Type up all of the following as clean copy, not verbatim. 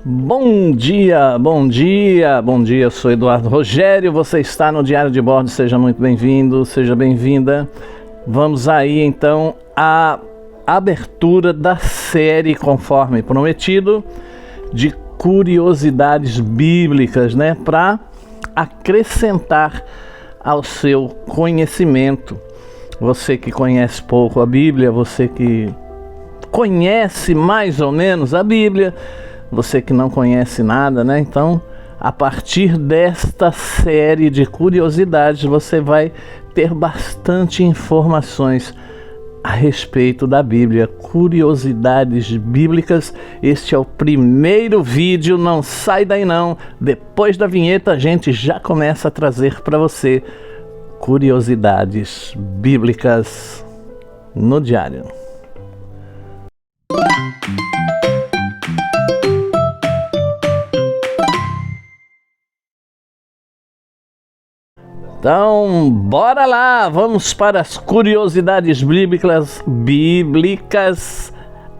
Bom dia, bom dia, bom dia. Eu sou Eduardo Rogério, você está no Diário de Bordo, seja muito bem-vindo, seja bem-vinda. Vamos aí então à abertura da série, conforme prometido, de curiosidades bíblicas, né? Para acrescentar ao seu conhecimento. Você que conhece pouco a Bíblia, você que conhece mais ou menos a Bíblia, você que não conhece nada, né? Então, a partir desta série de curiosidades, você vai ter bastante informações a respeito da Bíblia. Curiosidades bíblicas. Este é o primeiro vídeo, não sai daí não. Depois da vinheta, a gente já começa a trazer para você curiosidades bíblicas no diário. Então, bora lá, vamos para as curiosidades bíblicas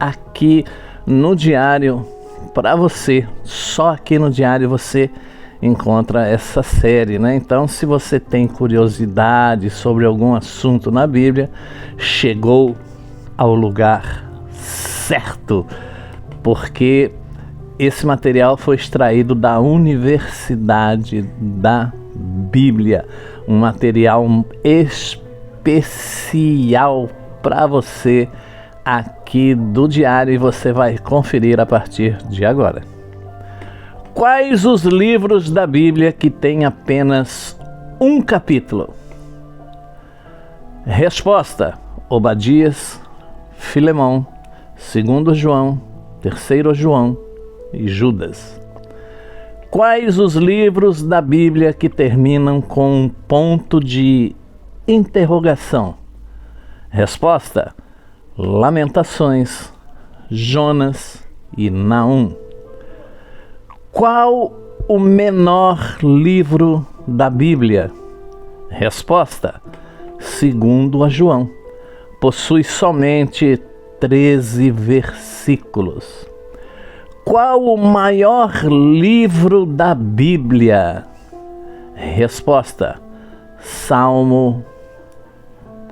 aqui no diário para você. Só aqui no diário você encontra essa série, né? Então, se você tem curiosidade sobre algum assunto na Bíblia, chegou ao lugar certo, porque esse material foi extraído da Universidade da Bíblia, um material especial para você aqui do diário, e você vai conferir a partir de agora. Quais os livros da Bíblia que têm apenas um capítulo? Resposta: Obadias, Filemão, 2 João, 3 João e Judas. Quais os livros da Bíblia que terminam com um ponto de interrogação? Resposta: Lamentações, Jonas e Naum. Qual o menor livro da Bíblia? Resposta: 2 João. Possui somente 13 versículos. Qual o maior livro da Bíblia? Resposta: Salmo,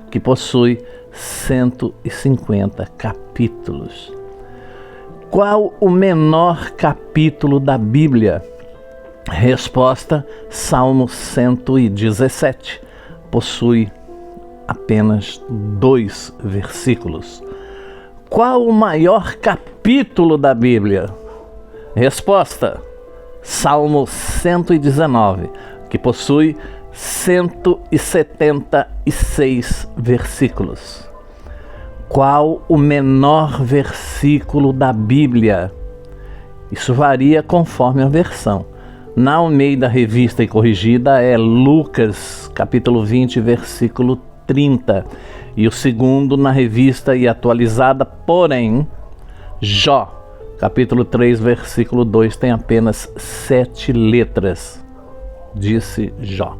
que possui 150 capítulos. Qual o menor capítulo da Bíblia? Resposta: Salmo 117. Possui apenas 2 versículos. Qual o maior capítulo da Bíblia? Resposta: Salmo 119, que possui 176 versículos. Qual o menor versículo da Bíblia? Isso varia conforme a versão. Na Almeida Revista e Corrigida é Lucas, capítulo 20, versículo 30. E o segundo na Revista e Atualizada, porém, Jó, capítulo 3, versículo 2, tem apenas 7 letras. Disse Jó.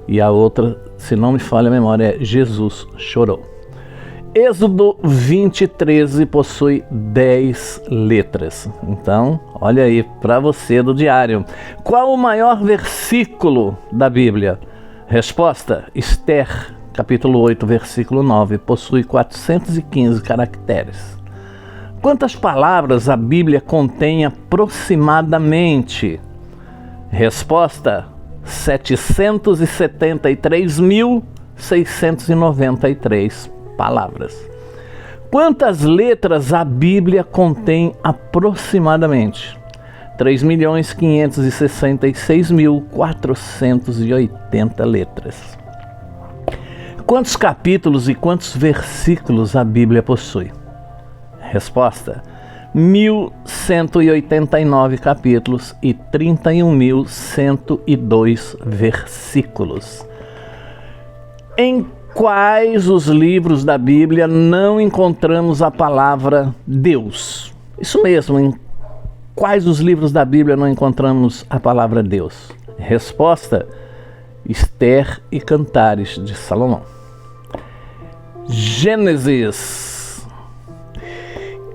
E a outra, se não me falha a memória, é Jesus chorou. Êxodo 20, 13 possui 10 letras. Então, olha aí para você do diário. Qual o maior versículo da Bíblia? Resposta: Esther, capítulo 8, versículo 9, possui 415 caracteres. Quantas palavras a Bíblia contém aproximadamente? Resposta: 773.693 palavras. Quantas letras a Bíblia contém aproximadamente? 3.566.480 letras. Quantos capítulos e quantos versículos a Bíblia possui? Resposta: 1.189 capítulos e 31.102 versículos. Em quais os livros da Bíblia não encontramos a palavra Deus? Isso mesmo, em quais os livros da Bíblia não encontramos a palavra Deus? Resposta: Esther e Cantares de Salomão. Gênesis.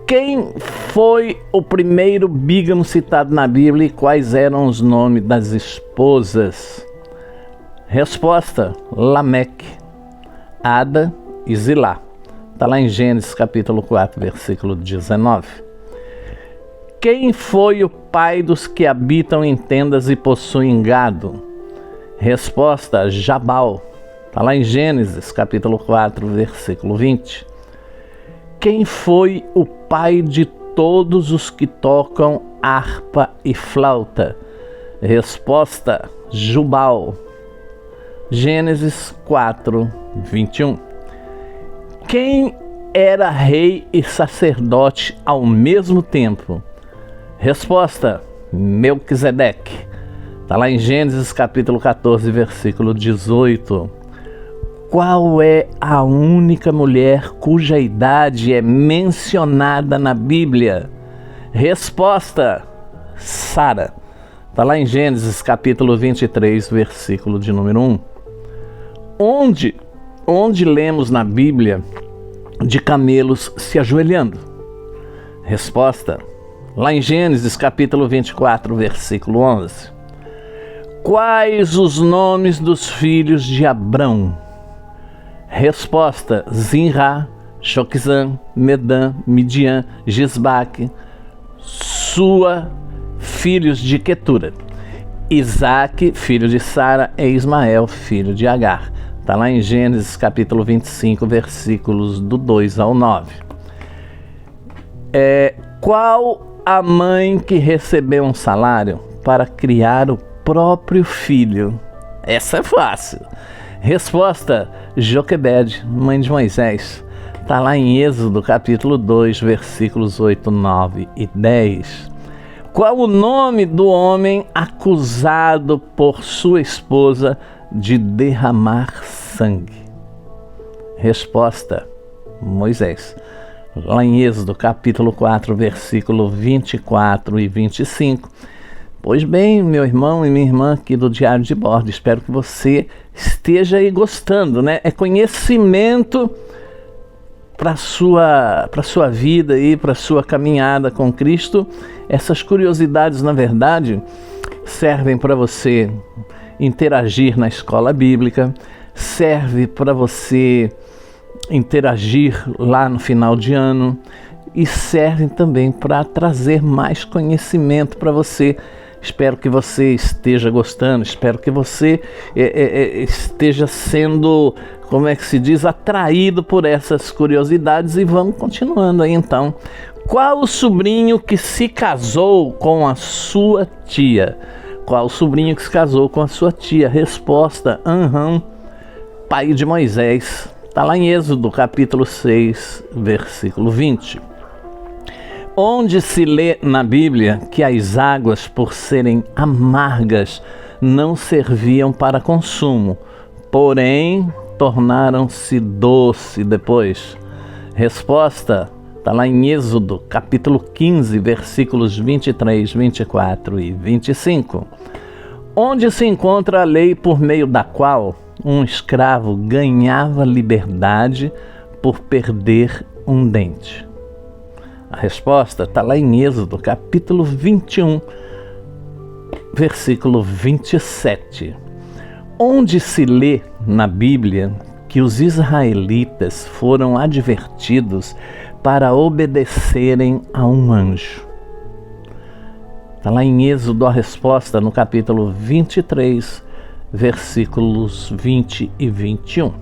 Quem foi o primeiro bígamo citado na Bíblia e quais eram os nomes das esposas? Resposta: Lameque, Ada e Zilá. Está lá em Gênesis capítulo 4, versículo 19. Quem foi o pai dos que habitam em tendas e possuem gado? Resposta: Jabal. Está lá em Gênesis capítulo 4, versículo 20. Quem foi o pai de todos os que tocam harpa e flauta? Resposta: Jubal. Gênesis 4, 21. Quem era rei e sacerdote ao mesmo tempo? Resposta: Melquisedeque. Está lá em Gênesis capítulo 14, versículo 18. Qual é a única mulher cuja idade é mencionada na Bíblia? Resposta: Sara. Está lá em Gênesis capítulo 23, versículo de número 1. Onde lemos na Bíblia de camelos se ajoelhando? Resposta: lá em Gênesis capítulo 24, versículo 11. Quais os nomes dos filhos de Abrão? Resposta: Zinrá, Joquizã, Medã, Midian, Gisbaque, Sua, filhos de Quetura, Isaque, filho de Sara, e Ismael, filho de Agar. Está lá em Gênesis capítulo 25, versículos do 2 ao 9. Qual a mãe que recebeu um salário para criar o próprio filho? Essa é fácil. Resposta: Joquebede, mãe de Moisés. Está lá em Êxodo capítulo 2, versículos 8, 9 e 10. Qual o nome do homem acusado por sua esposa de derramar sangue? Resposta: Moisés. Lá em Êxodo capítulo 4, versículo 24 e 25. Pois bem, meu irmão e minha irmã aqui do Diário de Bordo, espero que você esteja aí gostando, né? É conhecimento para a sua vida e para a sua caminhada com Cristo. Essas curiosidades, na verdade, servem para você interagir na escola bíblica, serve para você interagir lá no final de ano e servem também para trazer mais conhecimento para você. Espero que você esteja gostando, espero que você esteja sendo, como é que se diz, atraído por essas curiosidades, e vamos continuando aí então. Qual o sobrinho que se casou com a sua tia? Qual o sobrinho que se casou com a sua tia? Resposta: pai de Moisés. Está lá em Êxodo capítulo 6, versículo 20. Onde se lê na Bíblia que as águas, por serem amargas, não serviam para consumo, porém tornaram-se doce depois? Resposta: está lá em Êxodo capítulo 15, versículos 23, 24 e 25. Onde se encontra a lei por meio da qual um escravo ganhava liberdade por perder um dente? A resposta está lá em Êxodo, capítulo 21, versículo 27. Onde se lê na Bíblia que os israelitas foram advertidos para obedecerem a um anjo? Está lá em Êxodo a resposta no capítulo 23, versículos 20 e 21.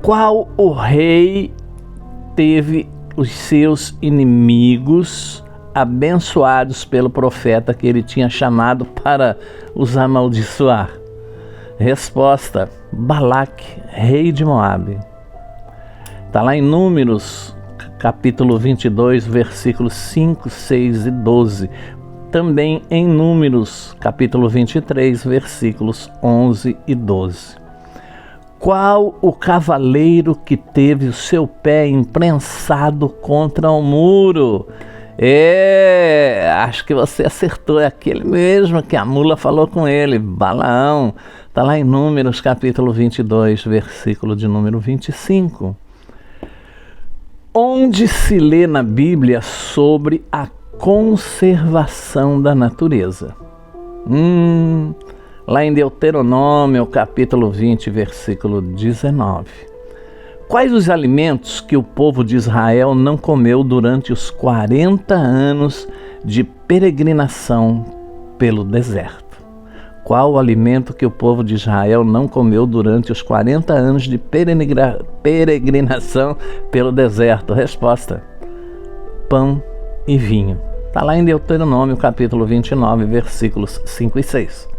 Qual o rei teve os seus inimigos abençoados pelo profeta que ele tinha chamado para os amaldiçoar? Resposta: Balaque, rei de Moabe. Está lá em Números, capítulo 22, versículos 5, 6 e 12. Também em Números, capítulo 23, versículos 11 e 12. Qual o cavaleiro que teve o seu pé imprensado contra o muro? Acho que você acertou, é aquele mesmo que a mula falou com ele, Balaão. Está lá em Números, capítulo 22, versículo de número 25. Onde se lê na Bíblia sobre a conservação da natureza? Lá em Deuteronômio, capítulo 20, versículo 19. Quais os alimentos que o povo de Israel não comeu durante os 40 anos de peregrinação pelo deserto? Qual o alimento que o povo de Israel não comeu durante os 40 anos de peregrinação pelo deserto? Resposta: pão e vinho. Está lá em Deuteronômio, capítulo 29, versículos 5 e 6.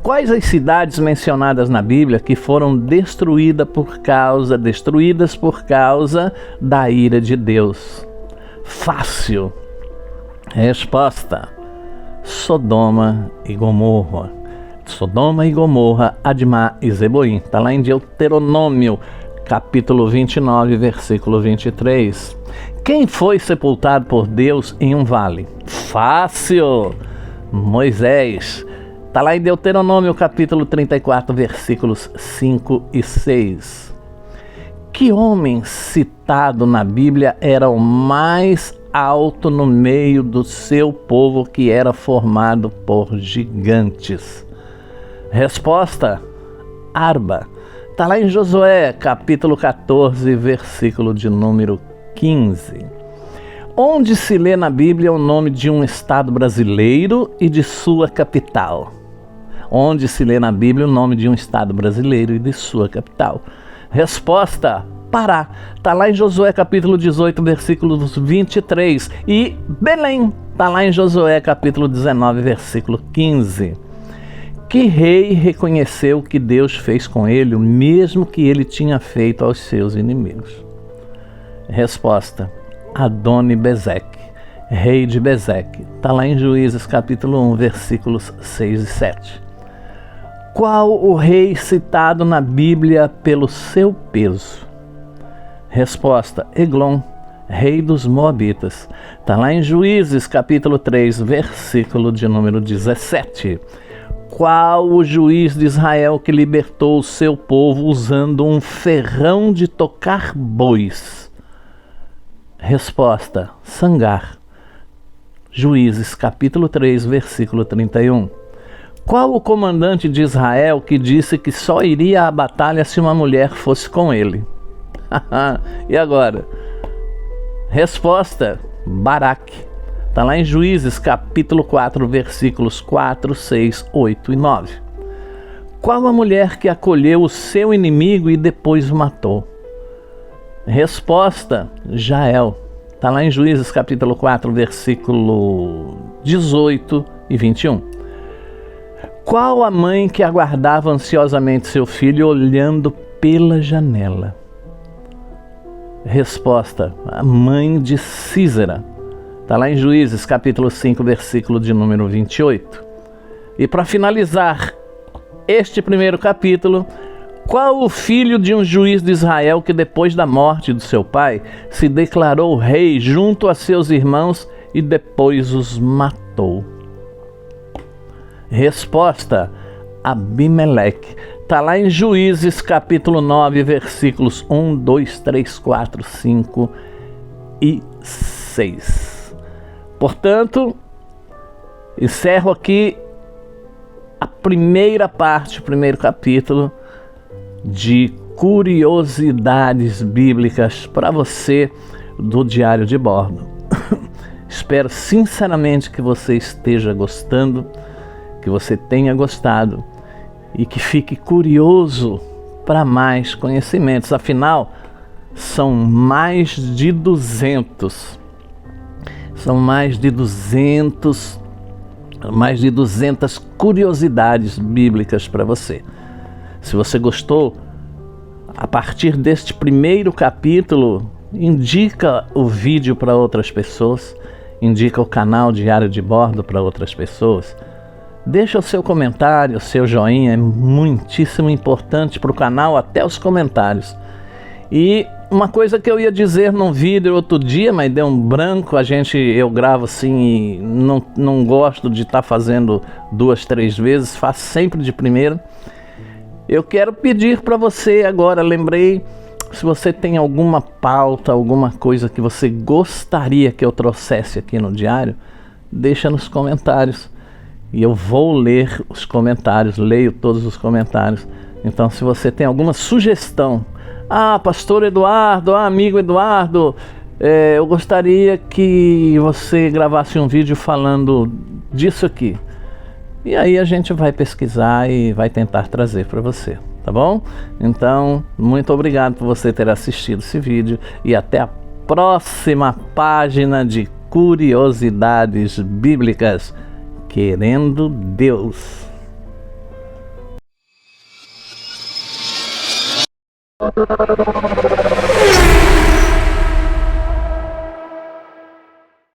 Quais as cidades mencionadas na Bíblia que foram destruídas por causa da ira de Deus? Fácil. Resposta: Sodoma e Gomorra. Sodoma e Gomorra, Admá e Zeboim. Está lá em Deuteronômio, capítulo 29, versículo 23. Quem foi sepultado por Deus em um vale? Fácil. Moisés. Está lá em Deuteronômio, capítulo 34, versículos 5 e 6. Que homem citado na Bíblia era o mais alto no meio do seu povo, que era formado por gigantes? Resposta: Arba. Está lá em Josué, capítulo 14, versículo de número 15. Onde se lê na Bíblia o nome de um estado brasileiro e de sua capital? Onde se lê na Bíblia o nome de um estado brasileiro e de sua capital? Resposta: Pará. Está lá em Josué capítulo 18, versículo 23. E Belém. Está lá em Josué capítulo 19, versículo 15. Que rei reconheceu que Deus fez com ele o mesmo que ele tinha feito aos seus inimigos? Resposta: Adoni-Bezeque, rei de Bezeque. Está lá em Juízes capítulo 1, versículos 6 e 7. Qual o rei citado na Bíblia pelo seu peso? Resposta: Eglon, rei dos Moabitas. Está lá em Juízes capítulo 3, versículo de número 17. Qual o juiz de Israel que libertou o seu povo usando um ferrão de tocar bois? Resposta: Sangar. Juízes capítulo 3, versículo 31. Qual o comandante de Israel que disse que só iria à batalha se uma mulher fosse com ele? E agora? Resposta: Baraque. Está lá em Juízes capítulo 4, versículos 4, 6, 8 e 9. Qual a mulher que acolheu o seu inimigo e depois o matou? Resposta: Jael. Está lá em Juízes capítulo 4, versículo 18 e 21. Qual a mãe que aguardava ansiosamente seu filho olhando pela janela? Resposta: a mãe de Sísera. Está lá em Juízes capítulo 5, versículo de número 28. E para finalizar este primeiro capítulo, qual o filho de um juiz de Israel que depois da morte do seu pai se declarou rei junto a seus irmãos e depois os matou? Resposta: Abimeleque. Está lá em Juízes capítulo 9, versículos 1, 2, 3, 4, 5 e 6. Portanto, encerro aqui a primeira parte, o primeiro capítulo de curiosidades bíblicas para você do Diário de Bordo. Espero sinceramente que você esteja gostando, que você tenha gostado e que fique curioso para mais conhecimentos. Afinal, são mais de 200 curiosidades bíblicas para você. Se você gostou, a partir deste primeiro capítulo, indica o vídeo para outras pessoas, indica o canal Diário de Bordo para outras pessoas. Deixa o seu comentário, o seu joinha, é muitíssimo importante para o canal, até os comentários. E uma coisa que eu ia dizer num vídeo outro dia, mas deu um branco, eu gravo assim e não gosto de estar fazendo 2, 3 vezes, faço sempre de primeira. Eu quero pedir para você agora, lembrei, Se você tem alguma pauta, alguma coisa que você gostaria que eu trouxesse aqui no diário, deixa nos comentários. E eu vou ler os comentários, leio todos os comentários. Então, se você tem alguma sugestão, pastor Eduardo, amigo Eduardo, eu gostaria que você gravasse um vídeo falando disso aqui. E aí a gente vai pesquisar e vai tentar trazer para você, tá bom? Então, muito obrigado por você ter assistido esse vídeo e até a próxima página de Curiosidades Bíblicas, querendo Deus.